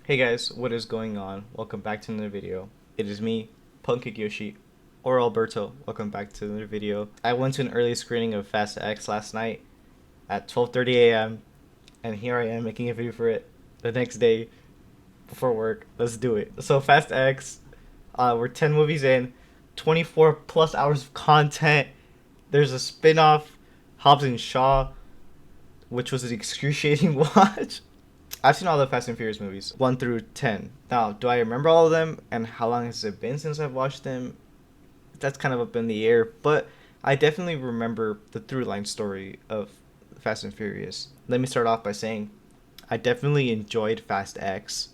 Hey guys, what is going on? Welcome back to another video. It is me, Punkik Yoshi, or Alberto. Welcome back to another video. I went to an early screening of Fast X last night at 12:30 a.m. and here I am making a video for it the next day before work. Let's do it. So Fast X, we're 10 movies in, 24 plus hours of content. There's a spin-off, Hobbs and Shaw, which was an excruciating watch. I've seen all the Fast and Furious movies, 1 through 10. Now, do I remember all of them, and how long has it been since I've watched them? That's kind of up in the air, but I definitely remember the through line story of Fast and Furious. Let me start off by saying I definitely enjoyed Fast X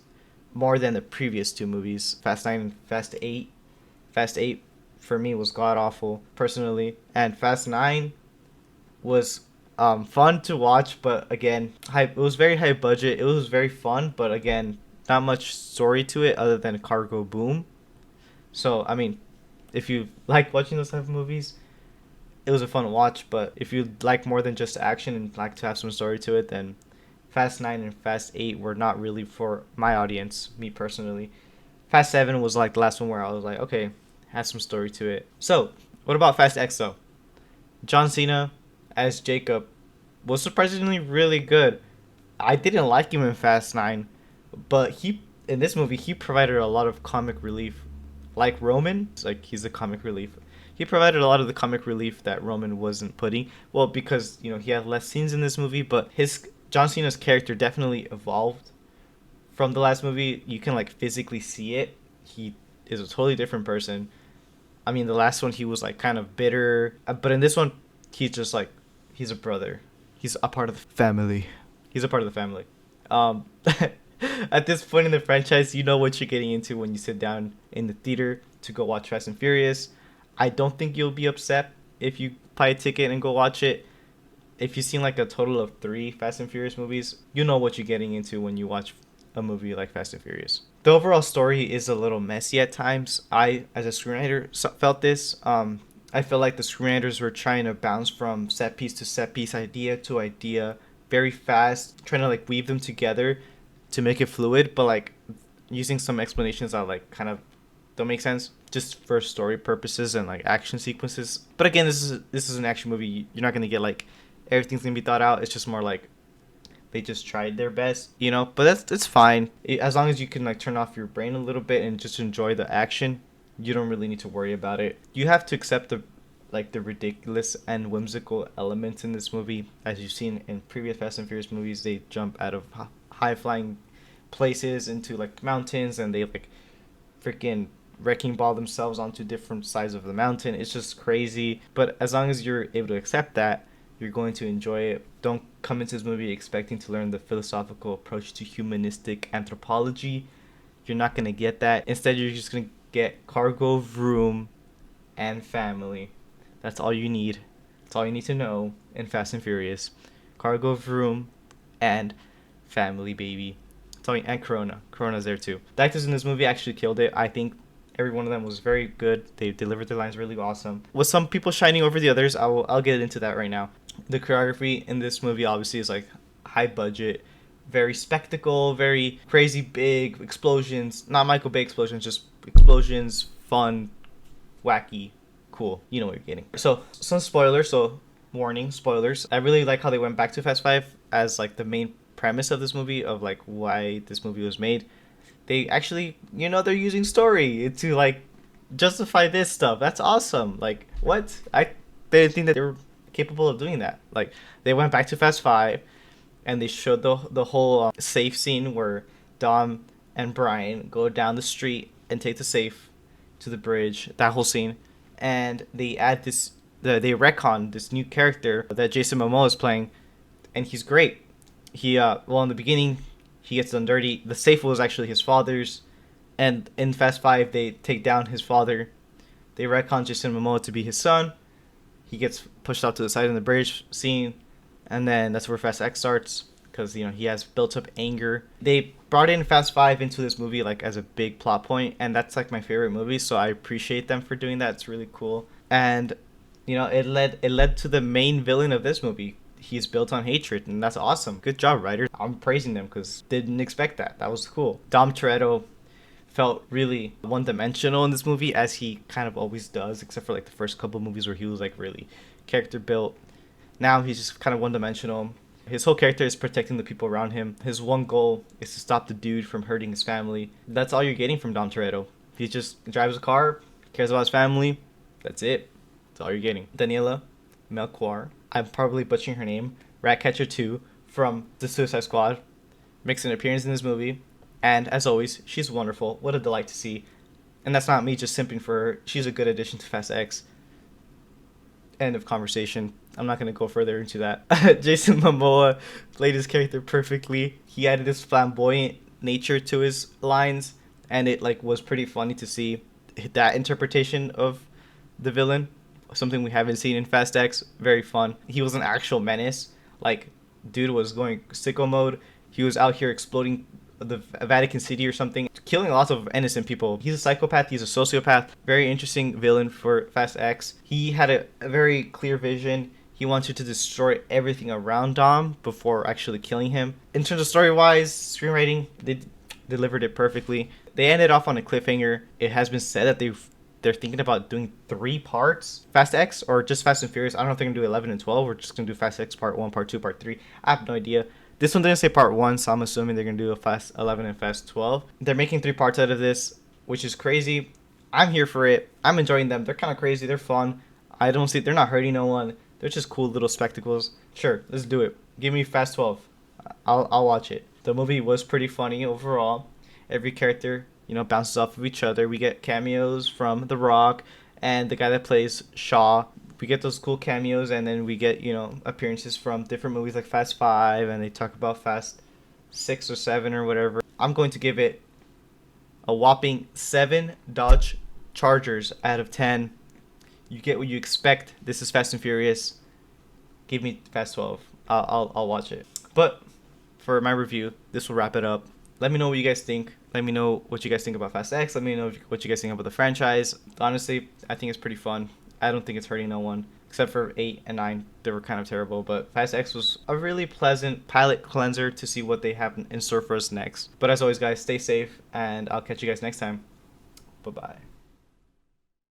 more than the previous two movies, Fast 9 and Fast 8. Fast 8 for me was god awful, personally, and Fast 9 was fun to watch, but again, it was very high budget. It was very fun, but again, not much story to it other than cargo boom. So I mean, if you like watching those type of movies, it was a fun watch. But if you like more than just action and like to have some story to it, then Fast 9 and Fast 8 were not really for my audience, me personally. Fast 7 was like the last one where I was like, okay, has some story to it. So what about Fast X though? John Cena as Jacob was surprisingly really good. I didn't like him in Fast 9, but he in this movie he provided a lot of comic relief. Like Roman, it's like he's the comic relief. He provided a lot of the comic relief that Roman wasn't putting. Well, because he had less scenes in this movie, but his John Cena's character definitely evolved from the last movie. You can like physically see it. He is a totally different person. I mean, the last one he was like kind of bitter, but in this one he's just like he's a brother. He's a part of the family. He's a part of the family. Um, at this point in the franchise, you know what you're getting into when you sit down in the theater to go watch Fast and Furious. I don't think you'll be upset if you buy a ticket and go watch it. If you've seen like a total of 3 Fast and Furious movies, you know what you're getting into when you watch a movie like Fast and Furious. The overall story is a little messy at times. I, as a screenwriter, felt this. I feel like the screenwriters were trying to bounce from set piece to set piece, idea to idea, very fast, trying to like weave them together to make it fluid, but like using some explanations that like kind of don't make sense just for story purposes and like action sequences. But again, this is an action movie. You're not gonna get like everything's gonna be thought out. It's just more like they just tried their best. But it's fine as long as you can like turn off your brain a little bit and just enjoy the action. You don't really need to worry about it. You have to accept the ridiculous and whimsical elements in this movie. As you've seen in previous Fast and Furious movies, they jump out of high flying places into like mountains, and they like freaking wrecking ball themselves onto different sides of the mountain. It's just crazy. But as long as you're able to accept that, you're going to enjoy it. Don't come into this movie expecting to learn the philosophical approach to humanistic anthropology. You're not going to get that. Instead, you're just going to get cargo, VROOM, and family. That's all you need. That's all you need to know in Fast and Furious. Cargo, VROOM, and family, baby. And Corona. Corona's there too. The actors in this movie actually killed it. I think every one of them was very good. They delivered their lines really awesome. With some people shining over the others, I'll get into that right now. The choreography in this movie obviously is like high budget, very spectacle, very crazy big explosions. Not Michael Bay explosions, just explosions, fun, wacky, cool. You know what you're getting. So some spoilers. So warning, spoilers. I really like how they went back to Fast 5 as like the main premise of this movie, of like why this movie was made. They actually, they're using story to like justify this stuff. That's awesome. Like, what? I didn't think that they were capable of doing that. Like, they went back to Fast 5 and they showed the whole safe scene where Dom and Brian go down the street and take the safe to the bridge. That whole scene. And they add they retcon this new character that Jason Momoa is playing, and he's great. He in the beginning he gets done dirty. The safe was actually his father's, and in Fast 5 they take down his father. They retcon Jason Momoa to be his son. He gets pushed out to the side in the bridge scene, and then that's where Fast X starts, because he has built up anger. They brought in Fast 5 into this movie like as a big plot point, and that's like my favorite movie, so I appreciate them for doing that. It's really cool. And it led to the main villain of this movie. he's built on hatred, and that's awesome. Good job, writer. I'm praising them because didn't expect that. That was cool. Dom Toretto felt really one-dimensional in this movie, as he kind of always does, except for like the first couple movies where he was like really character built. Now he's just kind of one-dimensional. His whole character is protecting the people around him. His one goal is to stop the dude from hurting his family. That's all you're getting from Dom Toretto. He just drives a car, cares about his family. That's it. That's all you're getting. Daniela Melchior, I'm probably butchering her name, Ratcatcher 2 from the Suicide Squad, makes an appearance in this movie. And as always, she's wonderful. What a delight to see. And that's not me just simping for her. She's a good addition to Fast X. End of conversation. I'm not going to go further into that. Jason Momoa played his character perfectly. He added this flamboyant nature to his lines, and it like was pretty funny to see that interpretation of the villain, something we haven't seen in Fast X. Very fun. He was an actual menace. Like, dude was going sicko mode. He was out here exploding the Vatican City or something, killing lots of innocent people. He's a psychopath. He's a sociopath. Very interesting villain for Fast X. He had a very clear vision. He wanted to destroy everything around Dom before actually killing him. In terms of story-wise, screenwriting, they delivered it perfectly. They ended off on a cliffhanger. It has been said that they're thinking about doing 3 parts Fast X, or just Fast and Furious. I don't know if they're gonna do 11 and 12. We're just gonna do Fast X Part 1, Part 2, Part 3. I have no idea. This one didn't say Part 1, so I'm assuming they're gonna do a Fast 11 and Fast 12. They're making 3 parts out of this, which is crazy. I'm here for it. I'm enjoying them. They're kind of crazy. They're fun. They're not hurting no one. They're just cool little spectacles. Sure, let's do it. Give me Fast 12. I'll watch it. The movie was pretty funny overall. Every character, bounces off of each other. We get cameos from The Rock and the guy that plays Shaw. We get those cool cameos, and then we get, appearances from different movies like Fast 5, and they talk about Fast 6 or 7 or whatever. I'm going to give it a whopping 7 Dodge Chargers out of 10. You get what you expect. This is Fast and Furious. Give me Fast 12. I'll watch it. But for my review, this will wrap it up. Let me know what you guys think. Let me know what you guys think about Fast X. Let me know what you guys think about the franchise. Honestly, I think it's pretty fun. I don't think it's hurting no one. Except for 8 and 9. They were kind of terrible. But Fast X was a really pleasant palate cleanser to see what they have in store for us next. But as always, guys, stay safe. And I'll catch you guys next time. Bye-bye.